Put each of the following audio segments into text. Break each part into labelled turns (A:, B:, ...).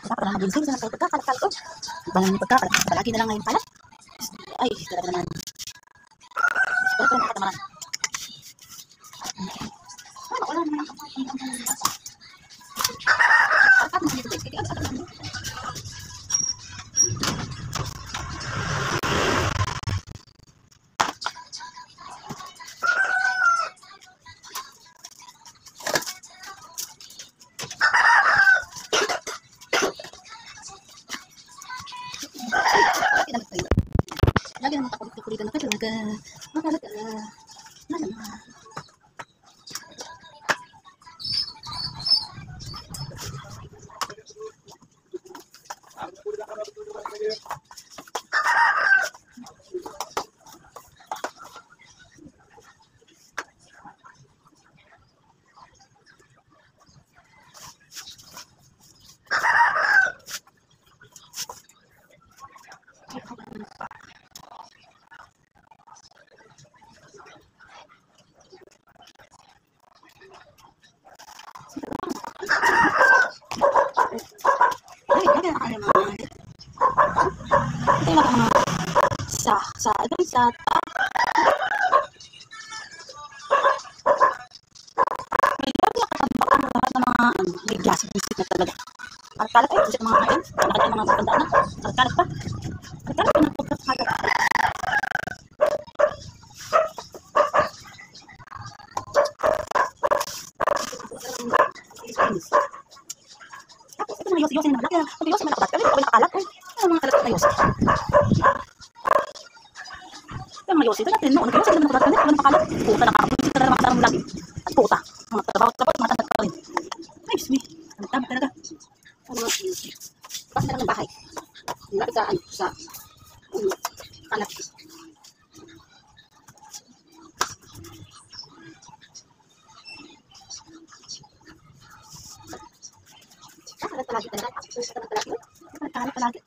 A: Dapat naman mag-insin sa pagkakalat ko. Balang yung pagkakalat. Palagi na lang ngayon kalat. Ay, talaga naman. Siguro ko nakatamaran. Wala naman. Apat mo dito guys. Kaya apat naman. Lagi naman ako kuligan na pa talaga. Makalaga. Lala na. Sa may grabe nakatambak ang lahat ng mga may glass biscuit na talaga. Kalat ay kasi mga kain, nakita mga matandaan na. Kalat pa. Kalat pa ng pagkakalat. Tapos ito mga yosi-yosi na malaki. Pag yosi malakabat kami, ako nakakalat. Ano mga kalat na yosi? Mga yosi, natin noon, kaya sila naman nakakalat, wala nakalat. Puta, nakakabulit ka na naman kasama mo lagi. At puta, mga trabaho-trabaho, mga tanda pa rin. Ay, Diyos me, ang dami talaga. Ang mga yosi. Basta lang ng bahay. Lapit sa kalat. Kalat palagi talaga. Kalat palagi.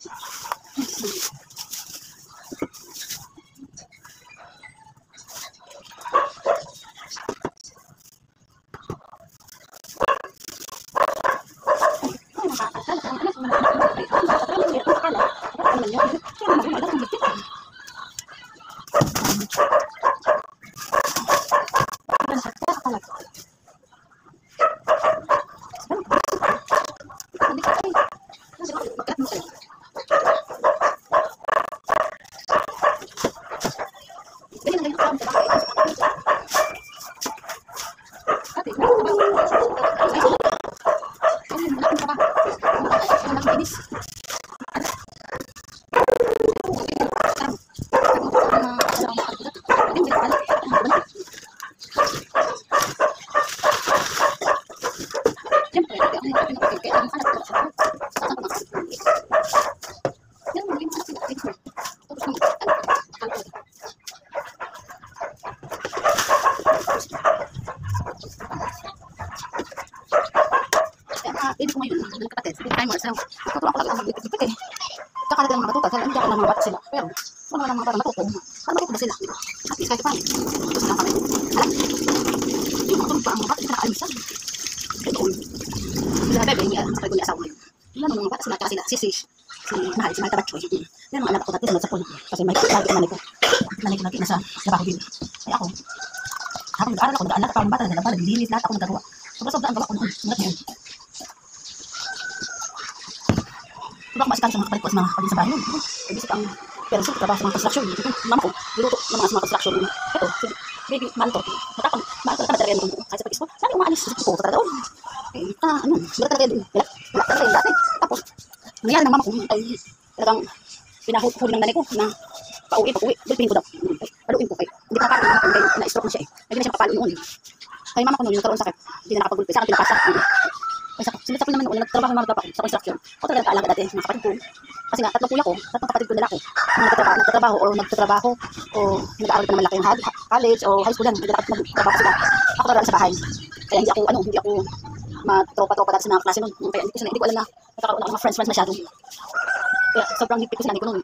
A: Ibig ko ngayon, ng kapatid, big timer, so, natutuwa ko lang ang magbibigit eh. Kakalat lang mga matuto, kaya hindi ako lang mga bata sila. Pero, wala lang mga para matuto. Para matuto ba sila? At least kahit pa, gusto lang kami. Alam, yung matulog pa ang mga bata, hindi nakakalimutan. Kaya doon, sila bebe, kapag ko niya asawa ngayon. Yan ang mga bata sila, tsaka sila, si Mahal, si Mahal Tabatchoy. Yan ang anak ko dati, sa pool. Kasi may lagi ang nanay ko lagi nasa trabaho din. Kaya ako, habang nag-aaral ako, nag-aaral pa ang bata, naglilinis lahat ako nagagawa. Sobra-sobra ang gawa ko noon, hanggat ngayon. Sobrang masikan sa mga kapalit ko sa mga kapatid sa bahay nun. Ibisip ang parents ko, trabaho sa mga construction. Mama ko, niluto ng mga construction. Ito, si baby, mahal to. Matapang, mahal ko na talaga yan. Kahit sa pag-ispo, lagi umaalis. Ito, talaga doon. Wala talaga yun. Wala talaga yun dati. Tapos, nangyari ng mama ko, ay talagang pinahuli ng nanay ko na pauwi. Bilpihin ko daw. Paluin ko kay. Hindi pa kain. Na-stroke na siya eh. Lagi na siyang papalo noon. Kaya mama ko noon, yung nagkaroon sakit. Hindi na nakapagulpi. Sa akin pinapasa. Sinita ko naman noon, nagtrabaho yung mga pa sa construction. Ako talaga nagkaalam dati, mga kapatid ko. Kasi nga, tatlong kuya ko, tatlong kapatid ko lalaki. Nagtatrabaho o nag-aaral pa ng malaki ng college o high school yan. Nagtatrabaho sila. Ako talaga sa bahay. Kaya hindi ako matropa-tropa dati sa mga klase noon. Kaya hindi ko alam na nagkakaroon ako mga friends masyado. Kaya sobrang higpit ko sila, hindi ko noon.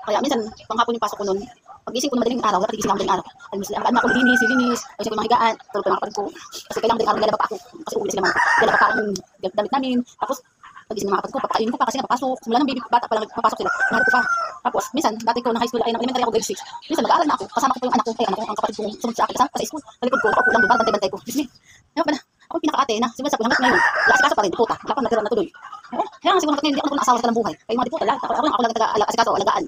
A: Kaya minsan, panghapon yung pasok ko nun, pagising ko na madaling araw, dapat gising ako madaling araw. Ang ako linis, ayos ko yung mga higaan, tulog ko yung mga kapatid ko. Kasi kailangan madaling araw, lalaba pa ako. Kasi uuwi sila mga, lalaba pa ako yung damit namin. Tapos, pagising ng mga kapatid ko, papakainin ko pa kasi napapasok. Simula ng baby, bata pa lang, papasok sila. Naharap ko pa. Tapos, minsan, dati ko ng high school, ay ng elementary ako, grade 6. Minsan, mag-aaral na ako. Kasama ko pa yung anak ko, ang kapatid ko, sumunod sa akin, kasama sa school. Sa likod ko, ako lang doon, para bantay-bantay ko. Disney. Ayaw pa na. Ako yung pinaka-ate na, simula sa hanggang ngayon. Asikaso pa rin, puta. Wala pa natira na tuloy. Oo. Kaya nga siguro hindi ako nang asawa sa buhay. Kaya mga diputa lahat. Ako lang taga-asikaso, alagaan.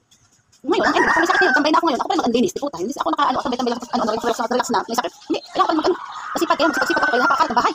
A: Ngayon, ang may sakit ngayon, tambay na ako ngayon. Ako pa lang mag-andinis, diputa. Hindi ako naka-ano, tambay-tambay lang, relax na, may sakit. Hindi, kailangan pa mag-ano. Kasi pag kayo, magsipag-sipag ako, kaya napakakalit ng bahay.